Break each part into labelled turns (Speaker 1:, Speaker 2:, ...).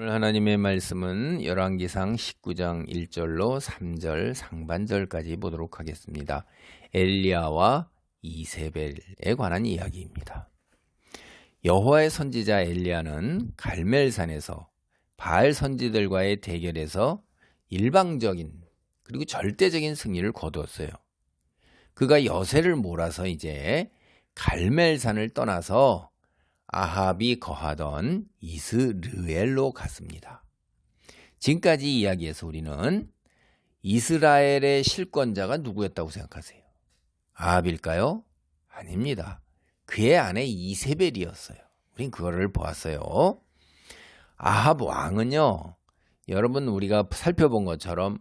Speaker 1: 오늘 하나님의 말씀은 열왕기상 19장 1절로 3절 상반절까지 보도록 하겠습니다. 엘리야와 이세벨에 관한 이야기입니다. 여호와의 선지자 엘리야는 갈멜산에서 바알 선지들과의 대결에서 일방적인 그리고 절대적인 승리를 거두었어요. 그가 여세를 몰아서 이제 갈멜산을 떠나서 아합이 거하던 이스르엘로 갔습니다. 지금까지 이야기에서 우리는 이스라엘의 실권자가 누구였다고 생각하세요? 아합일까요? 아닙니다. 그의 아내 이세벨이었어요. 우린 그거를 보았어요. 아합 왕은요, 여러분 우리가 살펴본 것처럼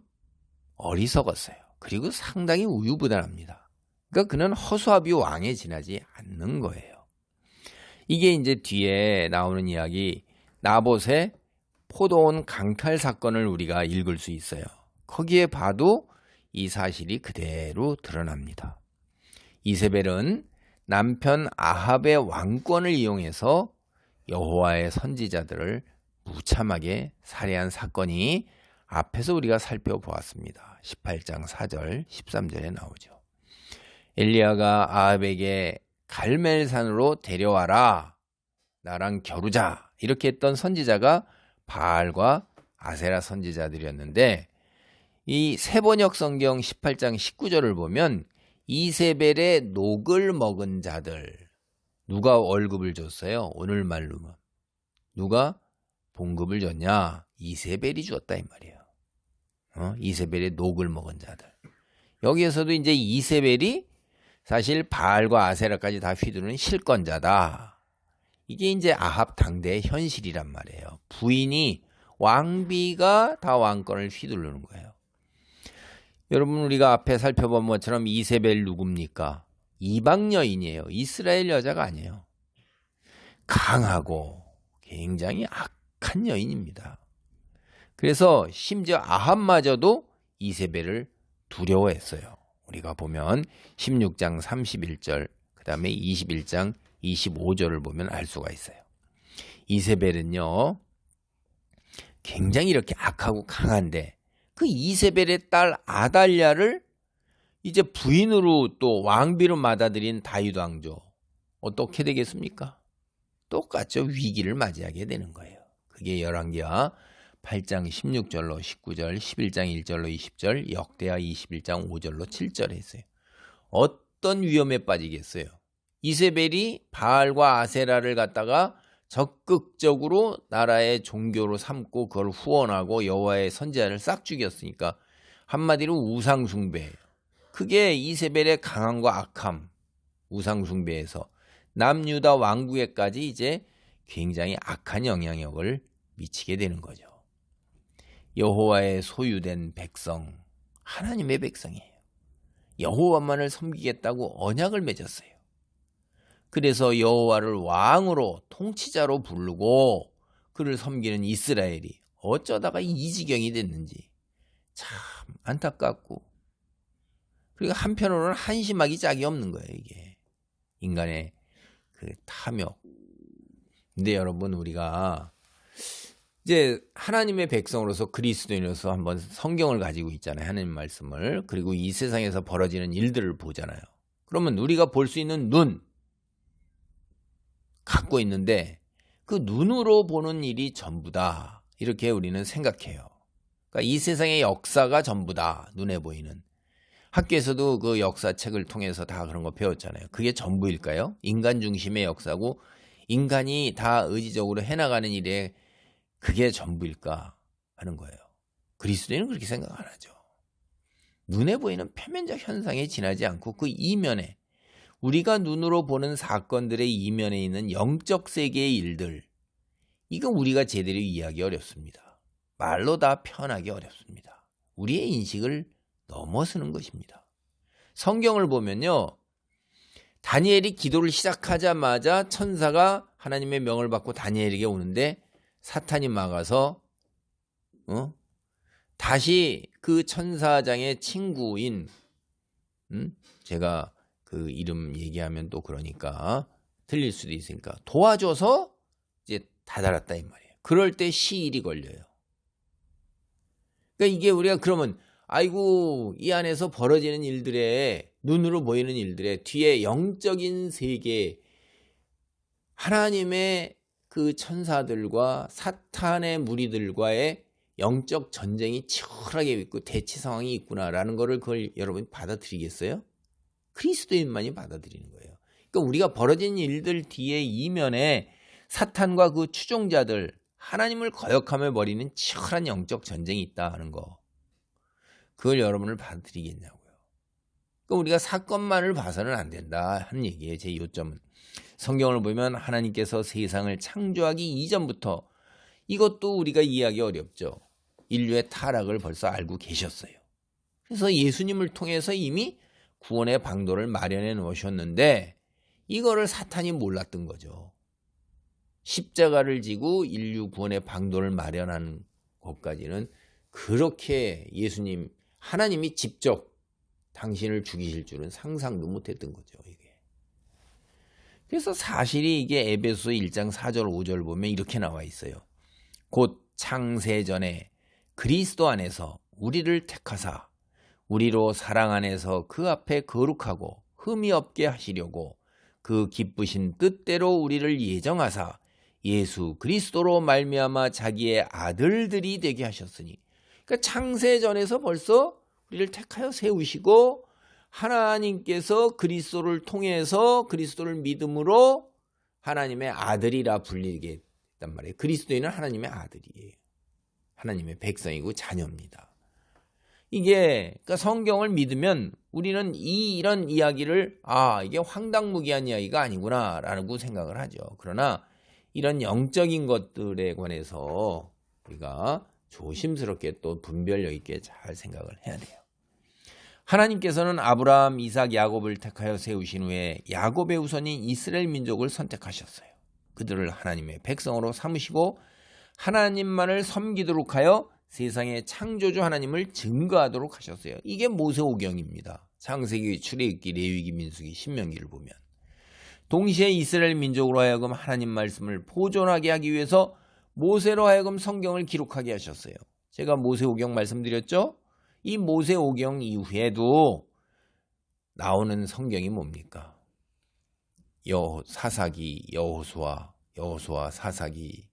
Speaker 1: 어리석었어요. 그리고 상당히 우유부단합니다. 그러니까 그는 허수아비 왕에 지나지 않는 거예요. 이게 이제 뒤에 나오는 이야기, 나봇의 포도원 강탈 사건을 우리가 읽을 수 있어요. 거기에 봐도 이 사실이 그대로 드러납니다. 이세벨은 남편 아합의 왕권을 이용해서 여호와의 선지자들을 무참하게 살해한 사건이 앞에서 우리가 살펴보았습니다. 18장 4절, 13절에 나오죠. 엘리야가 아합에게 갈멜산으로 데려와라, 나랑 겨루자, 이렇게 했던 선지자가 바알과 아세라 선지자들이었는데, 이 세번역 성경 18장 19절을 보면 이세벨의 녹을 먹은 자들, 누가 월급을 줬어요? 오늘 말로 누가 봉급을 줬냐? 이세벨이 줬다 이 말이에요. 이세벨의 녹을 먹은 자들. 여기에서도 이제 이세벨이 사실 바알과 아세라까지 다 휘두르는 실권자다. 이게 이제 아합 당대의 현실이란 말이에요. 부인이, 왕비가 다 왕권을 휘두르는 거예요. 여러분 우리가 앞에 살펴본 것처럼 이세벨 누굽니까? 이방 여인이에요. 이스라엘 여자가 아니에요. 강하고 굉장히 악한 여인입니다. 그래서 심지어 아합마저도 이세벨을 두려워했어요. 우리가 보면 16장 31절, 그 다음에 21장 25절을 보면 알 수가 있어요. 이세벨은요, 굉장히 이렇게 악하고 강한데, 그 이세벨의 딸 아달랴를 이제 부인으로 또 왕비로 받아들인 다윗 왕조, 어떻게 되겠습니까? 똑같죠. 위기를 맞이하게 되는 거예요. 그게 열왕기하 8장 16절로 19절, 11장 1절로 20절, 역대하 21장 5절로 7절에 있어요. 어떤 위험에 빠지겠어요? 이세벨이 바알과 아세라를 갖다가 적극적으로 나라의 종교로 삼고 그걸 후원하고 여호와의 선지자를 싹 죽였으니까 한마디로 우상숭배예요. 그게 이세벨의 강함과 악함, 우상숭배에서 남유다 왕국에까지 이제 굉장히 악한 영향력을 미치게 되는 거죠. 여호와의 소유된 백성, 하나님의 백성이에요. 여호와만을 섬기겠다고 언약을 맺었어요. 그래서 여호와를 왕으로 통치자로 부르고 그를 섬기는 이스라엘이 어쩌다가 이 지경이 됐는지 참 안타깝고, 그리고 한편으로는 한심하기 짝이 없는 거예요. 이게 인간의 그 탐욕. 근데 여러분 우리가 이제 하나님의 백성으로서 그리스도인으로서 한번 성경을 가지고 있잖아요. 하나님 말씀을. 그리고 이 세상에서 벌어지는 일들을 보잖아요. 그러면 우리가 볼 수 있는 눈 갖고 있는데 그 눈으로 보는 일이 전부다, 이렇게 우리는 생각해요. 그러니까 이 세상의 역사가 전부다, 눈에 보이는. 학교에서도 그 역사책을 통해서 다 그런 거 배웠잖아요. 그게 전부일까요? 인간 중심의 역사고 인간이 다 의지적으로 해나가는 일에 그게 전부일까 하는 거예요. 그리스도인은 그렇게 생각 안 하죠. 눈에 보이는 표면적 현상에 지나지 않고 그 이면에, 우리가 눈으로 보는 사건들의 이면에 있는 영적 세계의 일들, 이거 우리가 제대로 이해하기 어렵습니다. 말로 다 표현하기 어렵습니다. 우리의 인식을 넘어서는 것입니다. 성경을 보면요, 다니엘이 기도를 시작하자마자 천사가 하나님의 명을 받고 다니엘에게 오는데 사탄이 막아서 다시 그 천사장의 친구인, 제가 그 이름 얘기하면 또 그러니까 틀릴 수도 있으니까 도와줘서 이제 다달았다 이 말이에요. 그럴 때 시일이 걸려요. 그러니까 이게 우리가 그러면 아이고 이 안에서 벌어지는 일들에 눈으로 보이는 일들에 뒤에 영적인 세계 하나님의 그 천사들과 사탄의 무리들과의 영적 전쟁이 치열하게 있고 대치 상황이 있구나라는 거를 그걸 여러분이 받아들이겠어요? 그리스도인만이 받아들이는 거예요. 그러니까 우리가 벌어진 일들 뒤에 이면에 사탄과 그 추종자들 하나님을 거역하며 벌이는 치열한 영적 전쟁이 있다 하는 거. 그걸 여러분을 받아들이겠냐고요. 그러니까 우리가 사건만을 봐서는 안 된다 하는 얘기예요. 제 요점은. 성경을 보면 하나님께서 세상을 창조하기 이전부터 이것도 우리가 이해하기 어렵죠. 인류의 타락을 벌써 알고 계셨어요. 그래서 예수님을 통해서 이미 구원의 방도를 마련해 놓으셨는데 이거를 사탄이 몰랐던 거죠. 십자가를 지고 인류 구원의 방도를 마련하는 것까지는 그렇게 예수님 하나님이 직접 당신을 죽이실 줄은 상상도 못했던 거죠. 이게. 그래서 사실이 이게 에베소 1장 4절 5절 보면 이렇게 나와 있어요. 곧 창세전에 그리스도 안에서 우리를 택하사 우리로 사랑 안에서 그 앞에 거룩하고 흠이 없게 하시려고 그 기쁘신 뜻대로 우리를 예정하사 예수 그리스도로 말미암아 자기의 아들들이 되게 하셨으니, 그러니까 창세전에서 벌써 우리를 택하여 세우시고 하나님께서 그리스도를 통해서 그리스도를 믿음으로 하나님의 아들이라 불리게 했단 말이에요. 그리스도인은 하나님의 아들이에요. 하나님의 백성이고 자녀입니다. 이게 그러니까 성경을 믿으면 우리는 이런 이야기를 이게 황당무계한 이야기가 아니구나라고 생각을 하죠. 그러나 이런 영적인 것들에 관해서 우리가 조심스럽게 또 분별력 있게 잘 생각을 해야 돼요. 하나님께서는 아브라함, 이삭, 야곱을 택하여 세우신 후에 야곱의 후손인 이스라엘 민족을 선택하셨어요. 그들을 하나님의 백성으로 삼으시고 하나님만을 섬기도록 하여 세상의 창조주 하나님을 증거하도록 하셨어요. 이게 모세오경입니다. 창세기, 출애굽기, 레위기, 민수기, 신명기를 보면 동시에 이스라엘 민족으로 하여금 하나님 말씀을 보존하게 하기 위해서 모세로 하여금 성경을 기록하게 하셨어요. 제가 모세오경 말씀드렸죠? 이 모세오경 이후에도 나오는 성경이 뭡니까? 사사기, 여호수아, 사사기,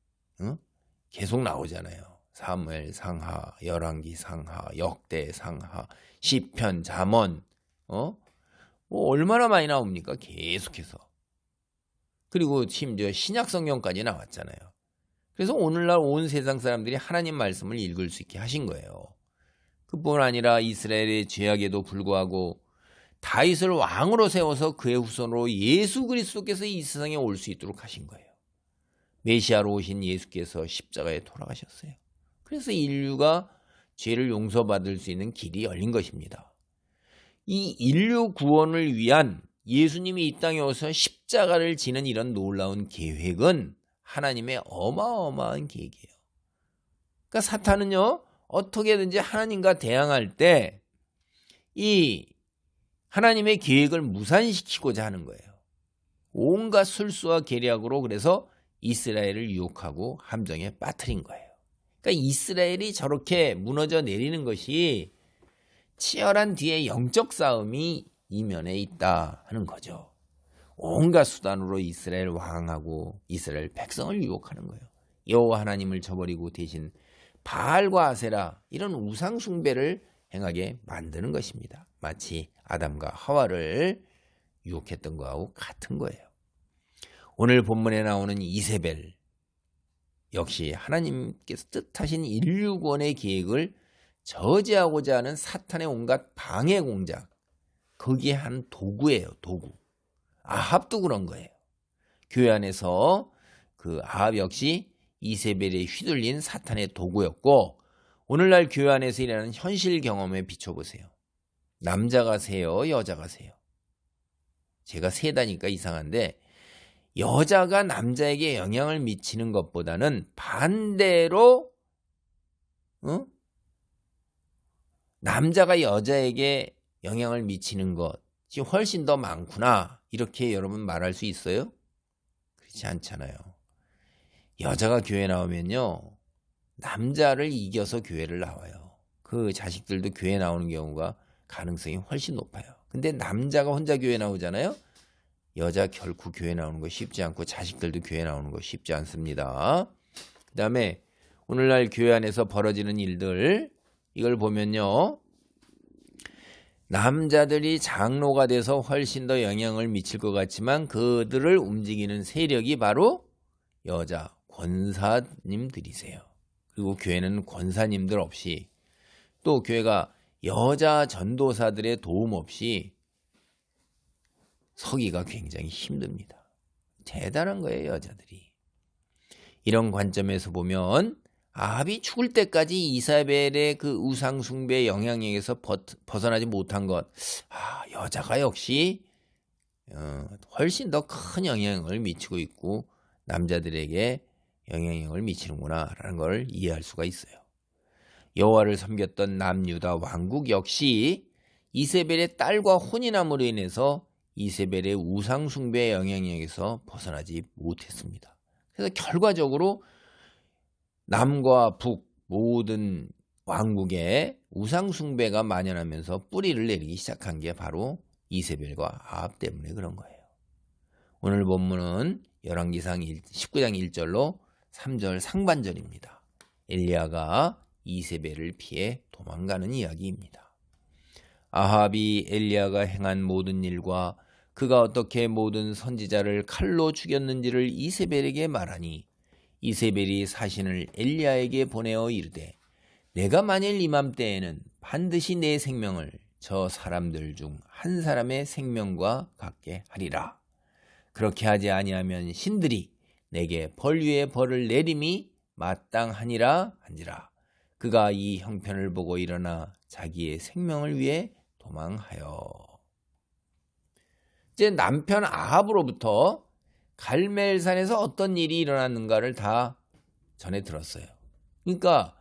Speaker 1: 계속 나오잖아요. 사무엘 상하, 열왕기 상하, 역대 상하, 시편, 잠언, 뭐 얼마나 많이 나옵니까? 계속해서. 그리고 심지어 신약 성경까지 나왔잖아요. 그래서 오늘날 온 세상 사람들이 하나님 말씀을 읽을 수 있게 하신 거예요. 그뿐 아니라 이스라엘의 죄악에도 불구하고 다윗을 왕으로 세워서 그의 후손으로 예수 그리스도께서 이 세상에 올 수 있도록 하신 거예요. 메시아로 오신 예수께서 십자가에 돌아가셨어요. 그래서 인류가 죄를 용서받을 수 있는 길이 열린 것입니다. 이 인류 구원을 위한 예수님이 이 땅에 오셔서 십자가를 지는 이런 놀라운 계획은 하나님의 어마어마한 계획이에요. 그러니까 사탄은요, 어떻게든지 하나님과 대항할 때 이 하나님의 계획을 무산시키고자 하는 거예요. 온갖 술수와 계략으로 그래서 이스라엘을 유혹하고 함정에 빠뜨린 거예요. 그러니까 이스라엘이 저렇게 무너져 내리는 것이 치열한 뒤에 영적 싸움이 이면에 있다 하는 거죠. 온갖 수단으로 이스라엘 왕하고 이스라엘 백성을 유혹하는 거예요. 여호와 하나님을 저버리고 대신 바알과 아세라 이런 우상 숭배를 행하게 만드는 것입니다. 마치 아담과 하와를 유혹했던 거하고 같은 거예요. 오늘 본문에 나오는 이세벨 역시 하나님께서 뜻하신 인류 구원의 계획을 저지하고자 하는 사탄의 온갖 방해 공작, 거기에 한 도구예요. 도구. 아합도 그런 거예요. 교회 안에서 그 아합 역시 이세벨에 휘둘린 사탄의 도구였고, 오늘날 교회 안에서 일어나는 현실 경험에 비춰보세요. 남자가 세요, 여자가 세요? 제가 세다니까 이상한데 여자가 남자에게 영향을 미치는 것보다는 반대로 남자가 여자에게 영향을 미치는 것이 훨씬 더 많구나, 이렇게 여러분 말할 수 있어요? 그렇지 않잖아요. 여자가 교회 나오면요, 남자를 이겨서 교회를 나와요. 그 자식들도 교회 나오는 경우가 가능성이 훨씬 높아요. 근데 남자가 혼자 교회 나오잖아요. 여자 결코 교회 나오는 거 쉽지 않고 자식들도 교회 나오는 거 쉽지 않습니다. 그 다음에 오늘날 교회 안에서 벌어지는 일들, 이걸 보면요, 남자들이 장로가 돼서 훨씬 더 영향을 미칠 것 같지만 그들을 움직이는 세력이 바로 여자 권사님들이세요. 그리고 교회는 권사님들 없이, 또 교회가 여자 전도사들의 도움 없이 서기가 굉장히 힘듭니다. 대단한 거예요, 여자들이. 이런 관점에서 보면 아합이 죽을 때까지 이사벨의 그 우상숭배의 영향력에서 벗어나지 못한 것, 여자가 역시 훨씬 더 큰 영향을 미치고 있고 남자들에게 영향력을 미치는구나 라는 걸 이해할 수가 있어요. 여호와를 섬겼던 남유다 왕국 역시 이세벨의 딸과 혼인함으로 인해서 이세벨의 우상숭배의 영향력에서 벗어나지 못했습니다. 그래서 결과적으로 남과 북 모든 왕국에 우상숭배가 만연하면서 뿌리를 내리기 시작한 게 바로 이세벨과 아합 때문에 그런 거예요. 오늘 본문은 열왕기상 19장 1절로 3절 상반절입니다. 엘리야가 이세벨을 피해 도망가는 이야기입니다. 아합이 엘리야가 행한 모든 일과 그가 어떻게 모든 선지자를 칼로 죽였는지를 이세벨에게 말하니 이세벨이 사신을 엘리야에게 보내어 이르되 내가 만일 이맘때에는 반드시 내 생명을 저 사람들 중 한 사람의 생명과 같게 하리라. 그렇게 하지 아니하면 신들이 내게 벌 위에 벌을 내림이 마땅하니라 한지라. 그가 이 형편을 보고 일어나 자기의 생명을 위해 도망하여. 이제 남편 아합으로부터 갈멜산에서 어떤 일이 일어났는가를 다 전해 들었어요. 그러니까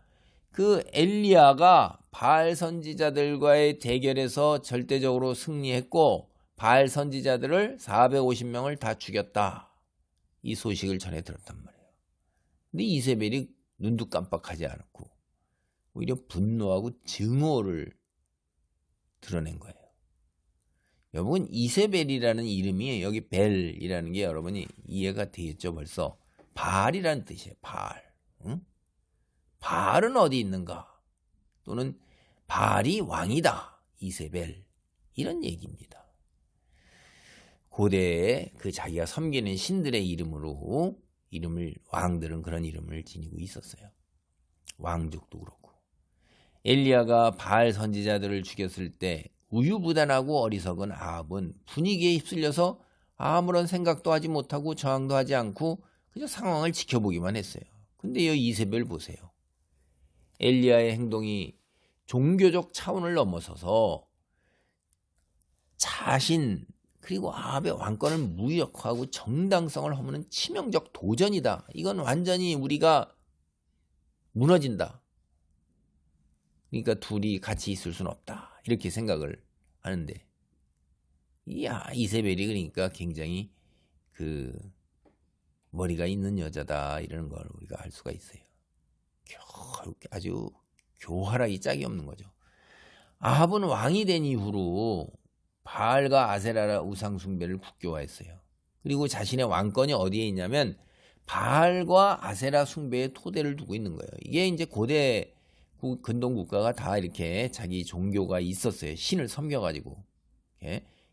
Speaker 1: 그 엘리야가 바알 선지자들과의 대결에서 절대적으로 승리했고 바알 선지자들을 450명을 다 죽였다. 이 소식을 전해 들었단 말이에요. 근데 이세벨이 눈도 깜빡하지 않았고 오히려 분노하고 증오를 드러낸 거예요. 여러분, 이세벨이라는 이름이 여기 벨이라는 게 여러분이 이해가 되겠죠 벌써. 바알이라는 뜻이에요. 바알. 응? 바알은 어디 있는가? 또는 바알이 왕이다. 이세벨. 이런 얘기입니다. 고대에 그 자기가 섬기는 신들의 이름으로 왕들은 그런 이름을 지니고 있었어요. 왕족도 그렇고. 엘리야가 바알 선지자들을 죽였을 때 우유부단하고 어리석은 아합은 분위기에 휩쓸려서 아무런 생각도 하지 못하고 저항도 하지 않고 그저 상황을 지켜보기만 했어요. 근데 이 이세벨 보세요. 엘리야의 행동이 종교적 차원을 넘어서서 자신 그리고 아합의 왕권을 무력화하고 정당성을 허무는 치명적 도전이다. 이건 완전히 우리가 무너진다. 그러니까 둘이 같이 있을 수는 없다. 이렇게 생각을 하는데, 이세벨이 그러니까 굉장히 그 머리가 있는 여자다 이런 걸 우리가 알 수가 있어요. 아주 교활하기 짝이 없는 거죠. 아합은 왕이 된 이후로 바알과 아세라 우상 숭배를 국교화했어요. 그리고 자신의 왕권이 어디에 있냐면 바알과 아세라 숭배의 토대를 두고 있는 거예요. 이게 이제 고대 근동 국가가 다 이렇게 자기 종교가 있었어요. 신을 섬겨가지고.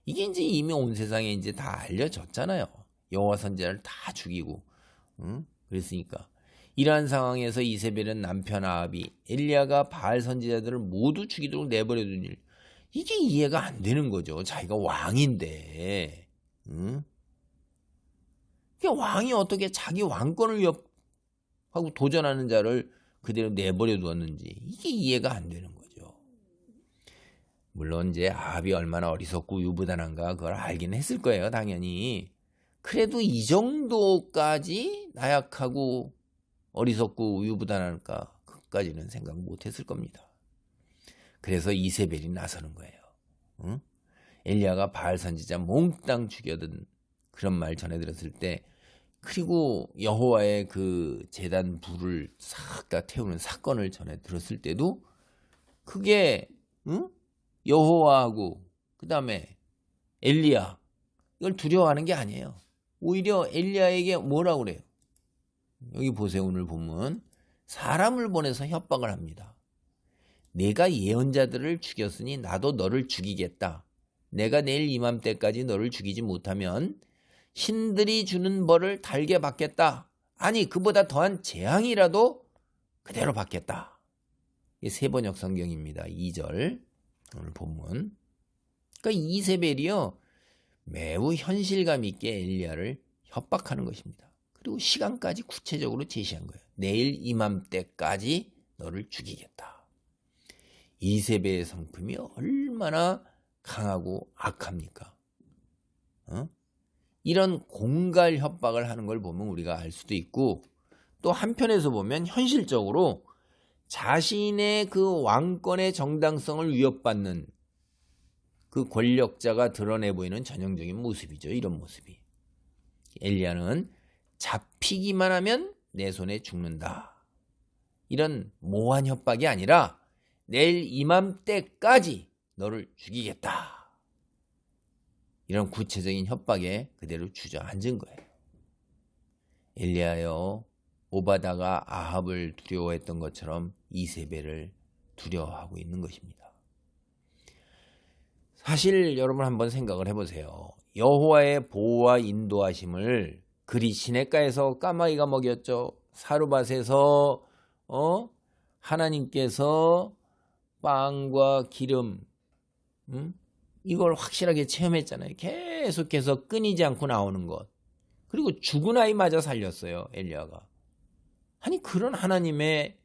Speaker 1: 이게 이제 이미 온 세상에 이제 다 알려졌잖아요. 여호와 선지자를 다 죽이고, 그랬으니까. 이러한 상황에서 이세벨은 남편 아합이 엘리야가 바알 선지자들을 모두 죽이도록 내버려둔 일, 이게 이해가 안 되는 거죠. 자기가 왕인데, 왕이 어떻게 자기 왕권을 위협하고 도전하는 자를 그대로 내버려 두었는지 이게 이해가 안 되는 거죠. 물론 이제 아합이 얼마나 어리석고 우유부단한가 그걸 알긴 했을 거예요. 당연히. 그래도 이 정도까지 나약하고 어리석고 우유부단할까? 그까지는 생각 못했을 겁니다. 그래서 이세벨이 나서는 거예요. 엘리야가 바알 선지자 몽땅 죽여든 그런 말 전해 들었을 때 그리고 여호와의 그 제단 불을 싹 다 태우는 사건을 전해 들었을 때도 그게 여호와하고 그 다음에 엘리야 이걸 두려워하는 게 아니에요. 오히려 엘리야에게 뭐라고 그래요? 여기 보세요. 오늘 보면 사람을 보내서 협박을 합니다. 내가 예언자들을 죽였으니 나도 너를 죽이겠다. 내가 내일 이맘때까지 너를 죽이지 못하면 신들이 주는 벌을 달게 받겠다. 아니 그보다 더한 재앙이라도 그대로 받겠다. 이게 세번역 성경입니다. 2절 오늘 본문. 그러니까 이세벨이요 매우 현실감 있게 엘리야를 협박하는 것입니다. 그리고 시간까지 구체적으로 제시한 거예요. 내일 이맘때까지 너를 죽이겠다. 이세벨의 성품이 얼마나 강하고 악합니까? 이런 공갈 협박을 하는 걸 보면 우리가 알 수도 있고 또 한편에서 보면 현실적으로 자신의 그 왕권의 정당성을 위협받는 그 권력자가 드러내 보이는 전형적인 모습이죠. 이런 모습이. 엘리야는 잡히기만 하면 내 손에 죽는다. 이런 모한 협박이 아니라 내일 이맘때까지 너를 죽이겠다. 이런 구체적인 협박에 그대로 주저앉은 거예요. 엘리야여 오바다가 아합을 두려워했던 것처럼 이세벨을 두려워하고 있는 것입니다. 사실 여러분 한번 생각을 해보세요. 여호와의 보호와 인도하심을 그리 시냇가에서 까마귀가 먹였죠. 사르밧에서 하나님께서 빵과 기름 이걸 확실하게 체험했잖아요. 계속해서 끊이지 않고 나오는 것. 그리고 죽은 아이마저 살렸어요. 엘리야가. 아니 그런 하나님의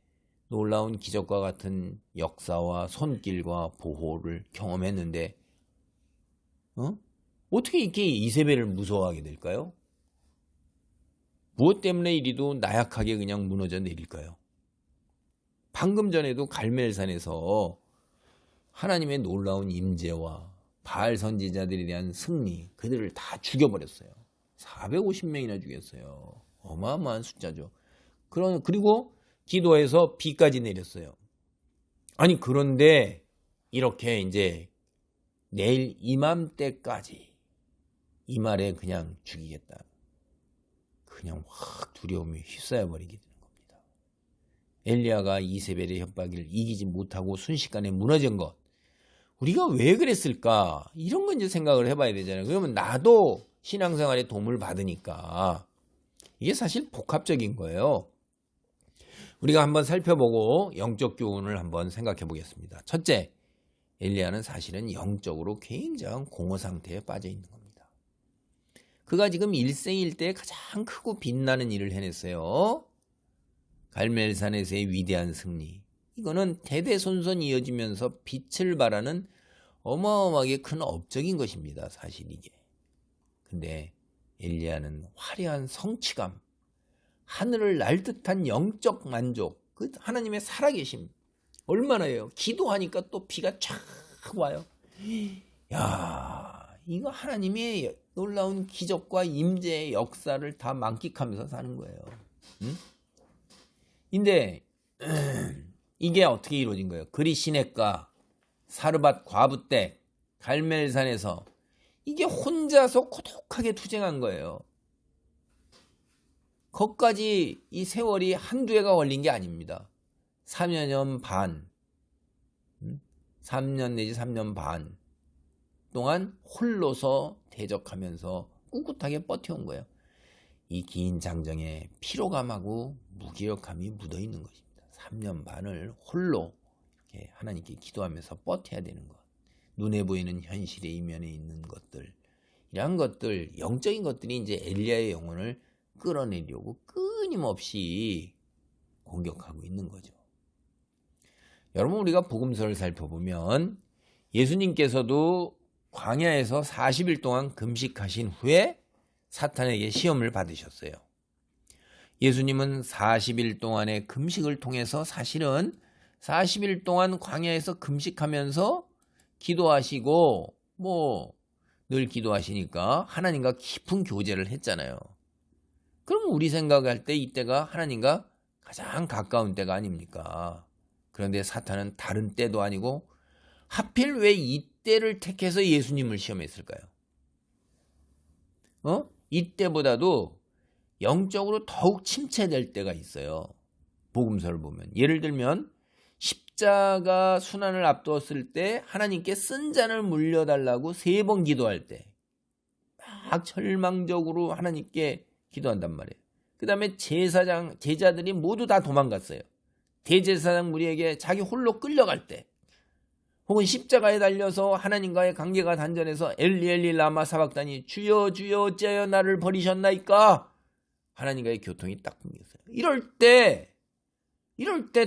Speaker 1: 놀라운 기적과 같은 역사와 손길과 보호를 경험했는데 어떻게 이렇게 이세벨을 무서워하게 될까요? 무엇 때문에 이리도 나약하게 그냥 무너져 내릴까요? 방금 전에도 갈멜산에서 하나님의 놀라운 임재와 바알 선지자들에 대한 승리, 그들을 다 죽여버렸어요. 450명이나 죽였어요. 어마어마한 숫자죠. 그리고 기도해서 비까지 내렸어요. 아니 그런데 이렇게 이제 내일 이맘때까지 이 말에 그냥 죽이겠다. 그냥 확 두려움에 휩싸여 버리게 되는 겁니다. 엘리야가 이세벨의 협박을 이기지 못하고 순식간에 무너진 것. 우리가 왜 그랬을까? 이런 건 이제 생각을 해봐야 되잖아요. 그러면 나도 신앙생활에 도움을 받으니까 이게 사실 복합적인 거예요. 우리가 한번 살펴보고 영적 교훈을 한번 생각해 보겠습니다. 첫째, 엘리야는 사실은 영적으로 굉장한 공허 상태에 빠져 있는 겁니다. 그가 지금 일생일대에 가장 크고 빛나는 일을 해냈어요. 갈멜산에서의 위대한 승리. 이거는 대대손손 이어지면서 빛을 발하는 어마어마하게 큰 업적인 것입니다. 사실 이게. 근데 엘리야는 화려한 성취감, 하늘을 날 듯한 영적 만족, 그 하나님의 살아계심 얼마나요? 기도하니까 또 비가 쫙 와요. 야, 이거 하나님의 놀라운 기적과 임재의 역사를 다 만끽하면서 사는 거예요. 근데 이게 어떻게 이루어진 거예요? 그리 시냇가, 사르밧 과부떼, 갈멜산에서 이게 혼자서 고독하게 투쟁한 거예요. 거기까지 이 세월이 한두 해가 걸린 게 아닙니다. 3년 반, 3년 내지 3년 반 동안 홀로서 대적하면서 꿋꿋하게 버텨온 거예요. 이 긴 장정에 피로감하고 무기력함이 묻어있는 것입니다. 3년 반을 홀로 이렇게 하나님께 기도하면서 버텨야 되는 것. 눈에 보이는 현실의 이면에 있는 것들. 이러한 것들, 영적인 것들이 이제 엘리야의 영혼을 끌어내려고 끊임없이 공격하고 있는 거죠. 여러분 우리가 복음서를 살펴보면 예수님께서도 광야에서 40일 동안 금식하신 후에 사탄에게 시험을 받으셨어요. 예수님은 40일 동안의 금식을 통해서 사실은 40일 동안 광야에서 금식하면서 기도하시고 늘 기도하시니까 하나님과 깊은 교제를 했잖아요. 그럼 우리 생각할 때 이때가 하나님과 가장 가까운 때가 아닙니까? 그런데 사탄은 다른 때도 아니고 하필 왜 이때를 택해서 예수님을 시험했을까요? 이때보다도 영적으로 더욱 침체될 때가 있어요. 복음서를 보면. 예를 들면 십자가 순환을 앞두었을 때 하나님께 쓴 잔을 물려달라고 3번 기도할 때 막 절망적으로 하나님께 기도한단 말이에요. 그 다음에 제자들이 모두 다 도망갔어요. 대제사장 무리에게 자기 홀로 끌려갈 때, 혹은 십자가에 달려서 하나님과의 관계가 단절해서 엘리 엘리 라마 사박다니 주여 주여 어찌하여 나를 버리셨나이까, 하나님과의 교통이 딱 끊겼어요. 이럴 때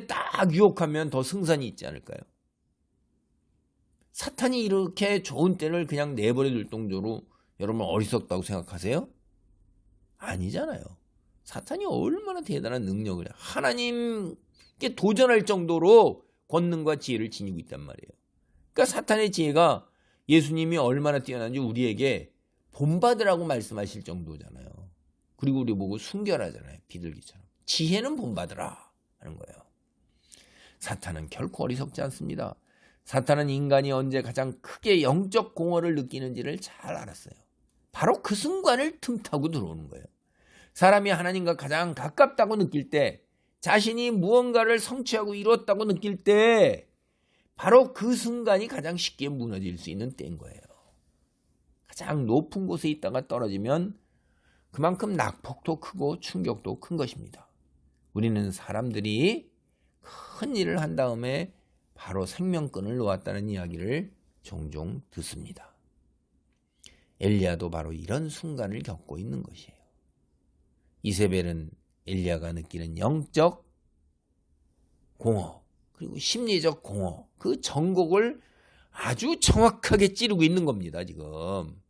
Speaker 1: 딱 유혹하면 더 승산이 있지 않을까요? 사탄이 이렇게 좋은 때를 그냥 내버려 둘 정도로 여러분 어리석다고 생각하세요? 아니잖아요. 사탄이 얼마나 대단한 능력을 하나님께 도전할 정도로 권능과 지혜를 지니고 있단 말이에요. 그러니까 사탄의 지혜가 예수님이 얼마나 뛰어난지 우리에게 본받으라고 말씀하실 정도잖아요. 그리고 우리 보고 순결하잖아요. 비둘기처럼. 지혜는 본받으라 하는 거예요. 사탄은 결코 어리석지 않습니다. 사탄은 인간이 언제 가장 크게 영적 공허를 느끼는지를 잘 알았어요. 바로 그 순간을 틈타고 들어오는 거예요. 사람이 하나님과 가장 가깝다고 느낄 때, 자신이 무언가를 성취하고 이뤘다고 느낄 때, 바로 그 순간이 가장 쉽게 무너질 수 있는 때인 거예요. 가장 높은 곳에 있다가 떨어지면 그만큼 낙폭도 크고 충격도 큰 것입니다. 우리는 사람들이 큰 일을 한 다음에 바로 생명끈을 놓았다는 이야기를 종종 듣습니다. 엘리야도 바로 이런 순간을 겪고 있는 것이에요. 이세벨은 엘리야가 느끼는 영적 공허, 그리고 심리적 공허, 그 전곡을 아주 정확하게 찌르고 있는 겁니다, 지금.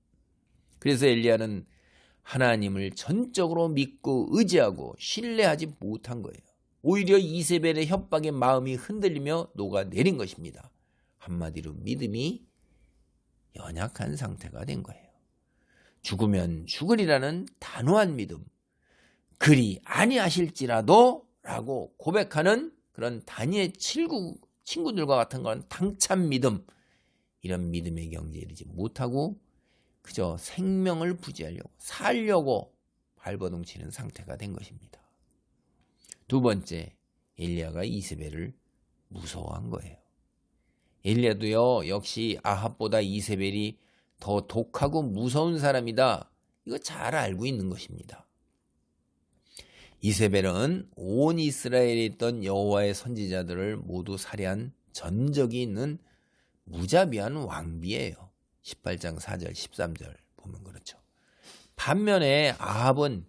Speaker 1: 그래서 엘리야는 하나님을 전적으로 믿고 의지하고 신뢰하지 못한 거예요. 오히려 이세벨의 협박에 마음이 흔들리며 녹아내린 것입니다. 한마디로 믿음이 연약한 상태가 된 거예요. 죽으면 죽으리라는 단호한 믿음, 그리 아니하실지라도 라고 고백하는 그런 다니엘 친구들과 같은 건 당찬 믿음, 이런 믿음의 경지에 이르지 못하고 그저 생명을 부지하려고 살려고 발버둥 치는 상태가 된 것입니다. 두 번째, 엘리야가 이세벨을 무서워한 거예요. 엘리야도요, 역시 아합보다 이세벨이 더 독하고 무서운 사람이다, 이거 잘 알고 있는 것입니다. 이세벨은 온 이스라엘에 있던 여호와의 선지자들을 모두 살해한 전적이 있는 무자비한 왕비예요. 18장 4절 13절 보면 그렇죠. 반면에 아합은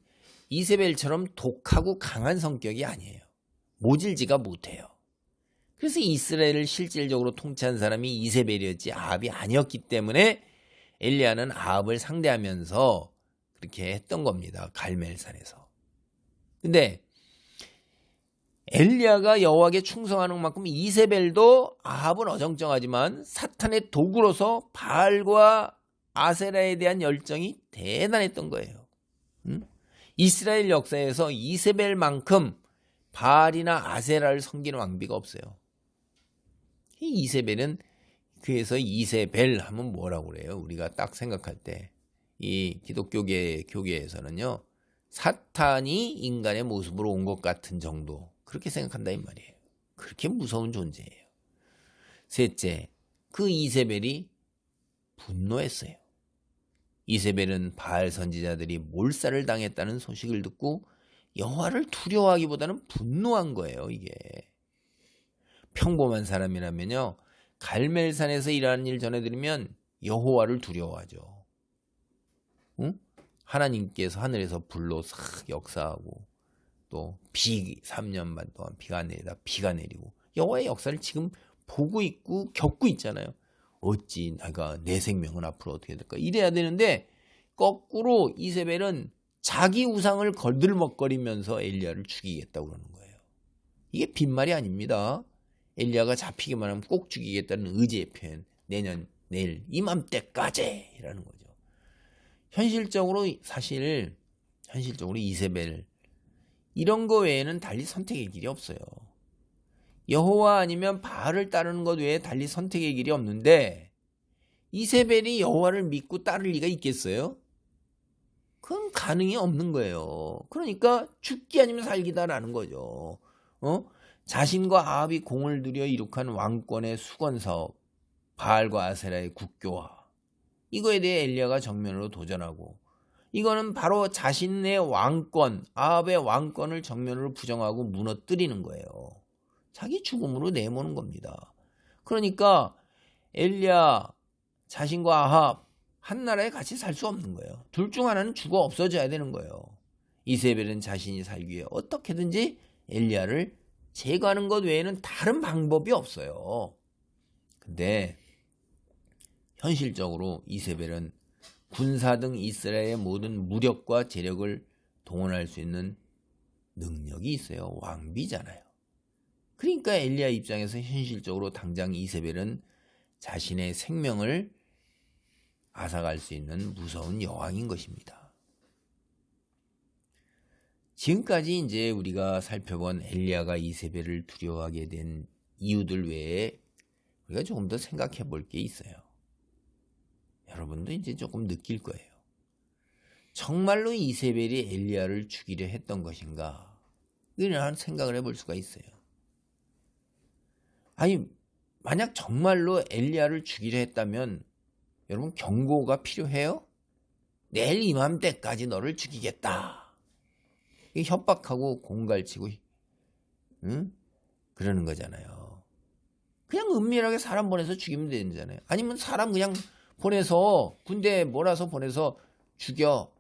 Speaker 1: 이세벨처럼 독하고 강한 성격이 아니에요. 모질지가 못해요. 그래서 이스라엘을 실질적으로 통치한 사람이 이세벨이었지 아합이 아니었기 때문에 엘리야는 아합을 상대하면서 그렇게 했던 겁니다. 갈멜산에서. 근데 엘리야가 여호와에게 충성하는 만큼 이세벨도 아합은 어정쩡하지만 사탄의 도구로서 바알과 아세라에 대한 열정이 대단했던 거예요. 이스라엘 역사에서 이세벨만큼 바알이나 아세라를 섬기는 왕비가 없어요. 이세벨은, 그래서 이세벨 하면 뭐라고 그래요? 우리가 딱 생각할 때 이 기독교계 교계에서는요, 사탄이 인간의 모습으로 온 것 같은 정도, 그렇게 생각한다 이 말이에요. 그렇게 무서운 존재예요. 셋째, 그 이세벨이 분노했어요. 이세벨은 바알 선지자들이 몰살을 당했다는 소식을 듣고 여호와를 두려워하기보다는 분노한 거예요. 이게 평범한 사람이라면요, 갈멜산에서 일하는 일 전해드리면 여호와를 두려워하죠. 응? 하나님께서 하늘에서 불로 싹 역사하고 또 3년 반 동안 비가 내리고 여호와의 역사를 지금 보고 있고 겪고 있잖아요. 어찌 내 생명은 앞으로 어떻게 될까 이래야 되는데, 거꾸로 이세벨은 자기 우상을 걸들먹거리면서 엘리야를 죽이겠다고 그러는 거예요. 이게 빈말이 아닙니다. 엘리야가 잡히기만 하면 꼭 죽이겠다는 의지의 표현, 내일 이맘때까지라는 거죠. 현실적으로 사실 현실적으로 이세벨 이런 거 외에는 달리 선택의 길이 없어요. 여호와 아니면 바알을 따르는 것 외에 달리 선택의 길이 없는데 이세벨이 여호와를 믿고 따를 리가 있겠어요? 그건 가능이 없는 거예요. 그러니까 죽기 아니면 살기다라는 거죠. 자신과 아합이 공을 들여 이룩한 왕권의 수건사업, 바알과 아세라의 국교화, 이거에 대해 엘리야가 정면으로 도전하고, 이거는 바로 자신의 왕권, 아합의 왕권을 정면으로 부정하고 무너뜨리는 거예요. 자기 죽음으로 내모는 겁니다. 그러니까 엘리야 자신과 아합 한 나라에 같이 살 수 없는 거예요. 둘 중 하나는 죽어 없어져야 되는 거예요. 이세벨은 자신이 살기 위해 어떻게든지 엘리야를 제거하는 것 외에는 다른 방법이 없어요. 근데 현실적으로 이세벨은 군사 등 이스라엘의 모든 무력과 재력을 동원할 수 있는 능력이 있어요. 왕비잖아요. 그러니까 엘리야 입장에서 현실적으로 당장 이세벨은 자신의 생명을 앗아갈 수 있는 무서운 여왕인 것입니다. 지금까지 이제 우리가 살펴본 엘리야가 이세벨을 두려워하게 된 이유들 외에 우리가 조금 더 생각해 볼 게 있어요. 여러분도 이제 조금 느낄 거예요. 정말로 이세벨이 엘리야를 죽이려 했던 것인가? 이런 생각을 해볼 수가 있어요. 아니, 만약 정말로 엘리야를 죽이려 했다면 여러분 경고가 필요해요? 내일 이맘때까지 너를 죽이겠다. 협박하고 공갈치고 그러는 거잖아요. 그냥 은밀하게 사람 보내서 죽이면 되잖아요. 아니면 사람 그냥 보내서 군대 몰아서 보내서 죽여.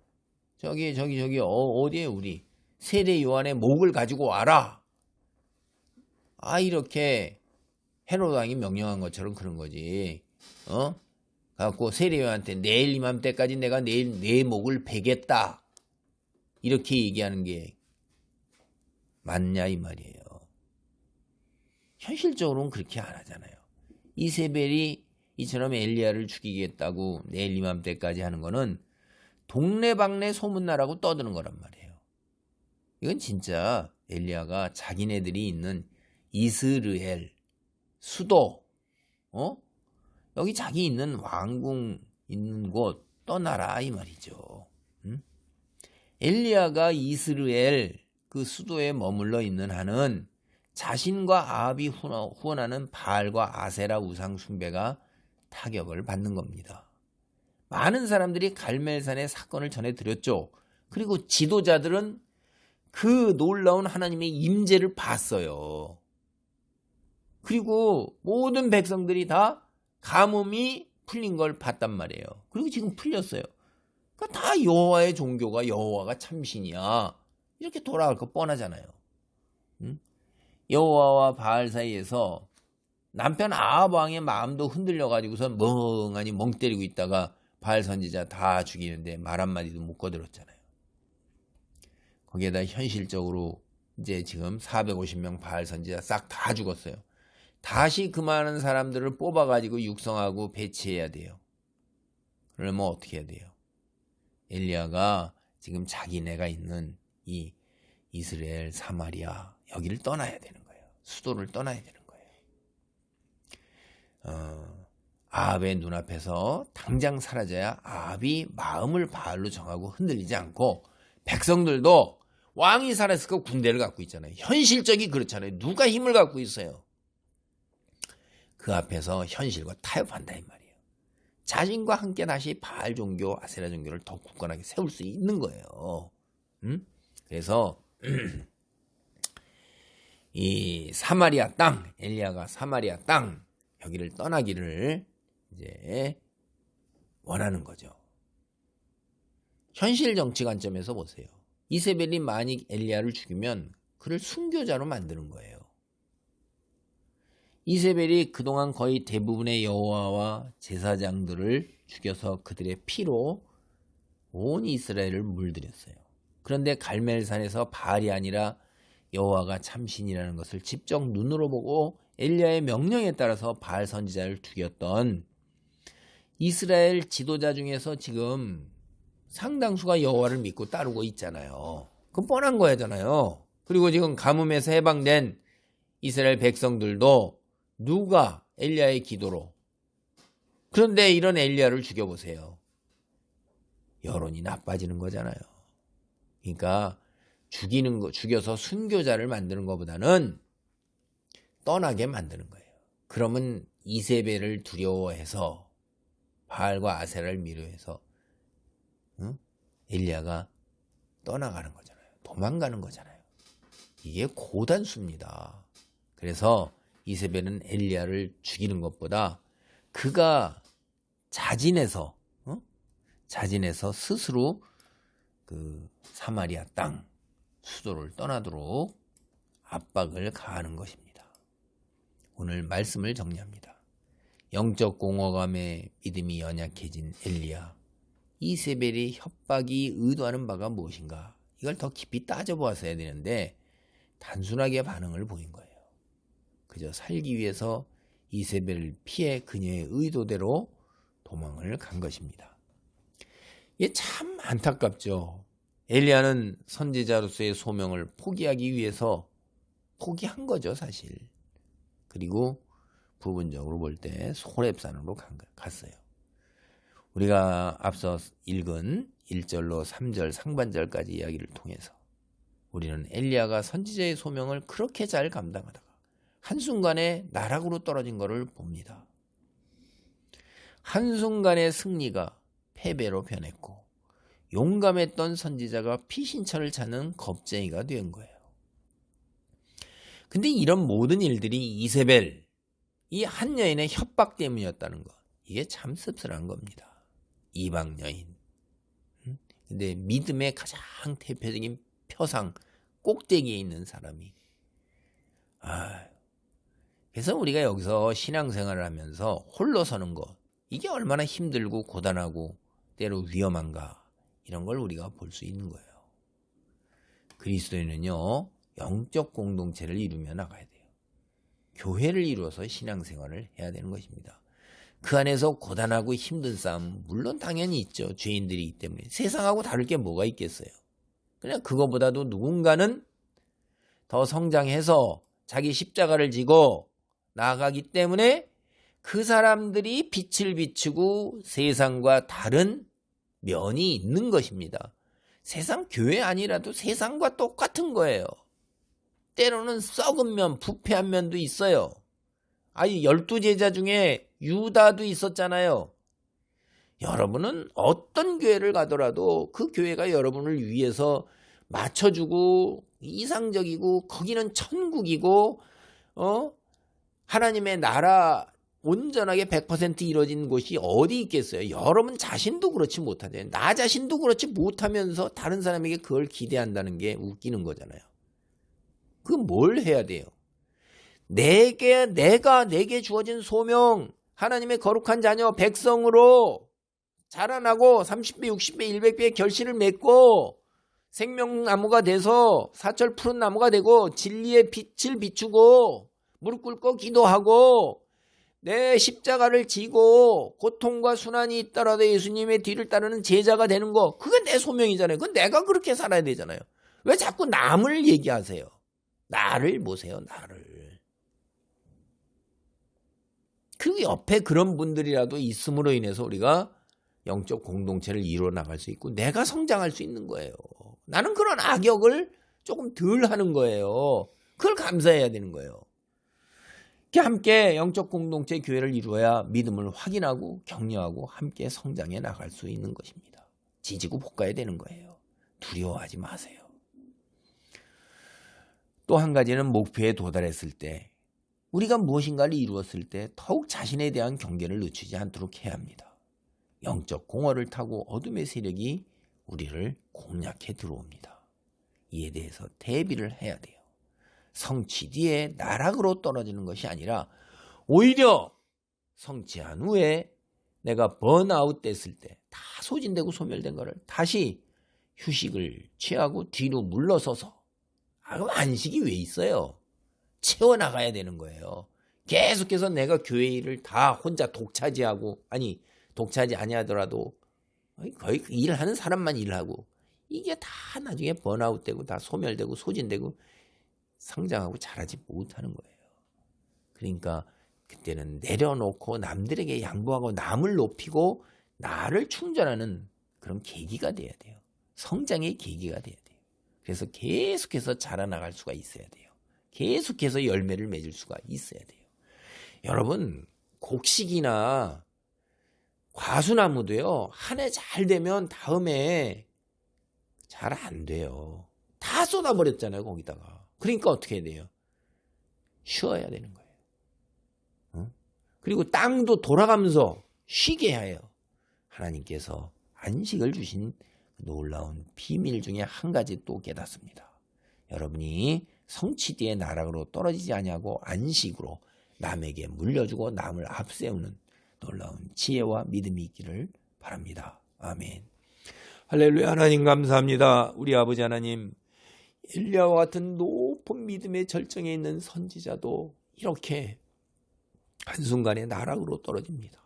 Speaker 1: 저기 어디에 우리 세례 요한의 목을 가지고 와라. 이렇게 헤롯 왕이 명령한 것처럼 그런 거지. 갖고 세례 요한한테 내일 이맘때까지 내가 내일 내 목을 베겠다. 이렇게 얘기하는 게 맞냐 이 말이에요. 현실적으로는 그렇게 안 하잖아요. 이세벨이 이처럼 엘리야를 죽이겠다고 내일 이맘때까지 하는 거는 동네방네 소문나라고 떠드는 거란 말이에요. 이건 진짜 엘리야가 자기네들이 있는 이스라엘 수도, 여기 자기 있는 왕궁 있는 곳 떠나라 이 말이죠. 엘리야가 이스라엘 그 수도에 머물러 있는 한은 자신과 아합이 후원하는 바알과 아세라 우상 숭배가 타격을 받는 겁니다. 많은 사람들이 갈멜산의 사건을 전해드렸죠. 그리고 지도자들은 그 놀라운 하나님의 임재를 봤어요. 그리고 모든 백성들이 다 가뭄이 풀린 걸 봤단 말이에요. 그리고 지금 풀렸어요. 그러니까 다 여호와의 종교가 여호와가 참신이야. 이렇게 돌아갈 거 뻔하잖아요. 여호와와 바알 사이에서 남편 아합 왕의 마음도 흔들려가지고서 멍하니 멍 때리고 있다가 바알 선지자 다 죽이는데 말 한마디도 못 거들었잖아요. 거기에다 현실적으로 이제 지금 450명 바알 선지자 싹 다 죽었어요. 다시 그 많은 사람들을 뽑아가지고 육성하고 배치해야 돼요. 그러면 어떻게 해야 돼요? 엘리야가 지금 자기네가 있는 이 이스라엘 사마리아 여기를 떠나야 되는 거예요. 수도를 떠나야 되는 거예요. 아합의 눈앞에서 당장 사라져야 아합이 마음을 바알로 정하고 흔들리지 않고 백성들도 왕이 살았을까 군대를 갖고 있잖아요. 현실적이 그렇잖아요. 누가 힘을 갖고 있어요. 그 앞에서 현실과 타협한다 이 말이에요. 자신과 함께 다시 바알 종교, 아세라 종교를 더 굳건하게 세울 수 있는 거예요. 그래서 이 사마리아 땅, 엘리야가 사마리아 땅 여기를 떠나기를 이제 원하는 거죠. 현실 정치 관점에서 보세요. 이세벨이 만약 엘리야를 죽이면 그를 순교자로 만드는 거예요. 이세벨이 그동안 거의 대부분의 여호와와 제사장들을 죽여서 그들의 피로 온 이스라엘을 물들였어요. 그런데 갈멜산에서 바알이 아니라 여호와가 참신이라는 것을 직접 눈으로 보고 엘리야의 명령에 따라서 바알 선지자를 죽였던 이스라엘 지도자 중에서 지금 상당수가 여호와를 믿고 따르고 있잖아요. 그건 뻔한 거잖아요. 그리고 지금 가뭄에서 해방된 이스라엘 백성들도 누가 엘리야의 기도로. 그런데 이런 엘리야를 죽여보세요. 여론이 나빠지는 거잖아요. 그러니까 죽여서 순교자를 만드는 것보다는 떠나게 만드는 거예요. 그러면 이세벨을 두려워해서 바알과 아세라를 미워해서 엘리야가 떠나가는 거잖아요. 도망가는 거잖아요. 이게 고단수입니다. 그래서 이세벨은 엘리야를 죽이는 것보다 그가 자진해서 스스로 그 사마리아 땅 수도를 떠나도록 압박을 가하는 것입니다. 오늘 말씀을 정리합니다. 영적 공허감에 믿음이 연약해진 엘리야, 이세벨의 협박이 의도하는 바가 무엇인가? 이걸 더 깊이 따져보았어야 되는데 단순하게 반응을 보인 거예요. 그저 살기 위해서 이세벨을 피해 그녀의 의도대로 도망을 간 것입니다. 이게 참 안타깝죠. 엘리야는 선지자로서의 소명을 포기하기 위해서 포기한 거죠, 사실. 그리고 부분적으로 볼 때 호렙산으로 갔어요. 우리가 앞서 읽은 1절로 3절 상반절까지 이야기를 통해서 우리는 엘리야가 선지자의 소명을 그렇게 잘 감당하다가 한순간에 나락으로 떨어진 것을 봅니다. 한순간의 승리가 패배로 변했고 용감했던 선지자가 피신처를 찾는 겁쟁이가 된 거예요. 근데 이런 모든 일들이 이세벨, 이 한 여인의 협박 때문이었다는 것, 이게 참 씁쓸한 겁니다. 이방 여인. 근데 믿음의 가장 대표적인 표상, 꼭대기에 있는 사람이. 그래서 우리가 여기서 신앙생활을 하면서 홀로 서는 것, 이게 얼마나 힘들고 고단하고 때로 위험한가, 이런 걸 우리가 볼 수 있는 거예요. 그리스도인은요, 영적 공동체를 이루며 나가야 돼요. 교회를 이루어서 신앙생활을 해야 되는 것입니다. 그 안에서 고단하고 힘든 싸움 물론 당연히 있죠. 죄인들이기 때문에. 세상하고 다를 게 뭐가 있겠어요. 그냥 그거보다도 누군가는 더 성장해서 자기 십자가를 지고 나아가기 때문에 그 사람들이 빛을 비추고 세상과 다른 면이 있는 것입니다. 세상 교회 아니라도 세상과 똑같은 거예요. 때로는 썩은 면, 부패한 면도 있어요. 12제자 중에 유다도 있었잖아요. 여러분은 어떤 교회를 가더라도 그 교회가 여러분을 위해서 맞춰주고 이상적이고 거기는 천국이고 하나님의 나라 온전하게 100% 이루어진 곳이 어디 있겠어요? 여러분 자신도 그렇지 못하잖아요. 나 자신도 그렇지 못하면서 다른 사람에게 그걸 기대한다는 게 웃기는 거잖아요. 그 뭘 해야 돼요? 내게 주어진 소명, 하나님의 거룩한 자녀 백성으로 자라나고 30배, 60배, 100배의 결실을 맺고 생명나무가 돼서 사철 푸른 나무가 되고 진리의 빛을 비추고 무릎 꿇고 기도하고 내 십자가를 지고 고통과 순환이 있더라도 예수님의 뒤를 따르는 제자가 되는 거, 그게 내 소명이잖아요. 그건 내가 그렇게 살아야 되잖아요. 왜 자꾸 남을 얘기하세요? 나를 보세요, 나를. 그 옆에 그런 분들이라도 있음으로 인해서 우리가 영적 공동체를 이루어 나갈 수 있고 내가 성장할 수 있는 거예요. 나는 그런 악역을 조금 덜 하는 거예요. 그걸 감사해야 되는 거예요. 함께 영적 공동체 교회를 이루어야 믿음을 확인하고 격려하고 함께 성장해 나갈 수 있는 것입니다. 지지고 볶아야 되는 거예요. 두려워하지 마세요. 또 한 가지는 목표에 도달했을 때, 우리가 무엇인가를 이루었을 때 더욱 자신에 대한 경계를 늦추지 않도록 해야 합니다. 영적 공허를 타고 어둠의 세력이 우리를 공략해 들어옵니다. 이에 대해서 대비를 해야 돼요. 성취 뒤에 나락으로 떨어지는 것이 아니라 오히려 성취한 후에 내가 번아웃 됐을 때 다 소진되고 소멸된 거를 다시 휴식을 취하고 뒤로 물러서서, 그럼 안식이 왜 있어요? 채워나가야 되는 거예요. 계속해서 내가 교회 일을 다 혼자 독차지하고, 독차지 아니하더라도 거의 일하는 사람만 일하고 이게 다 나중에 번아웃되고 다 소멸되고 소진되고 성장하고 자라지 못하는 거예요. 그러니까 그때는 내려놓고 남들에게 양보하고 남을 높이고 나를 충전하는 그런 계기가 돼야 돼요. 성장의 계기가 돼야 돼요. 그래서 계속해서 자라나갈 수가 있어야 돼요. 계속해서 열매를 맺을 수가 있어야 돼요. 여러분, 곡식이나 과수나무도요, 한 해 잘 되면 다음에 잘 안 돼요. 다 쏟아버렸잖아요, 거기다가. 그러니까 어떻게 해야 돼요? 쉬어야 되는 거예요. 그리고 땅도 돌아가면서 쉬게 해요. 하나님께서 안식을 주신 놀라운 비밀 중에 한 가지 또 깨닫습니다. 여러분이 성취뒤의 나락으로 떨어지지 아니하고 안식으로 남에게 물려주고 남을 앞세우는 놀라운 지혜와 믿음이 있기를 바랍니다. 아멘. 할렐루야. 하나님 감사합니다. 우리 아버지 하나님, 엘리야와 같은 높은 믿음의 절정에 있는 선지자도 이렇게 한순간에 나락으로 떨어집니다.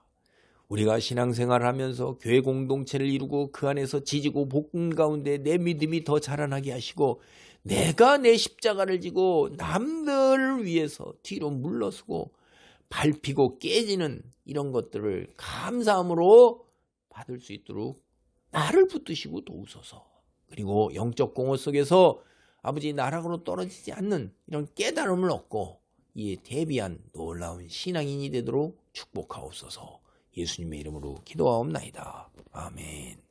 Speaker 1: 우리가 신앙생활을 하면서 교회 공동체를 이루고 그 안에서 지지고 볶음 가운데 내 믿음이 더 자라나게 하시고 내가 내 십자가를 지고 남들을 위해서 뒤로 물러서고 밟히고 깨지는 이런 것들을 감사함으로 받을 수 있도록 나를 붙드시고 도우소서. 그리고 영적 공허 속에서 아버지 나락으로 떨어지지 않는 이런 깨달음을 얻고 이에 대비한 놀라운 신앙인이 되도록 축복하옵소서. 예수님의 이름으로 기도하옵나이다. 아멘.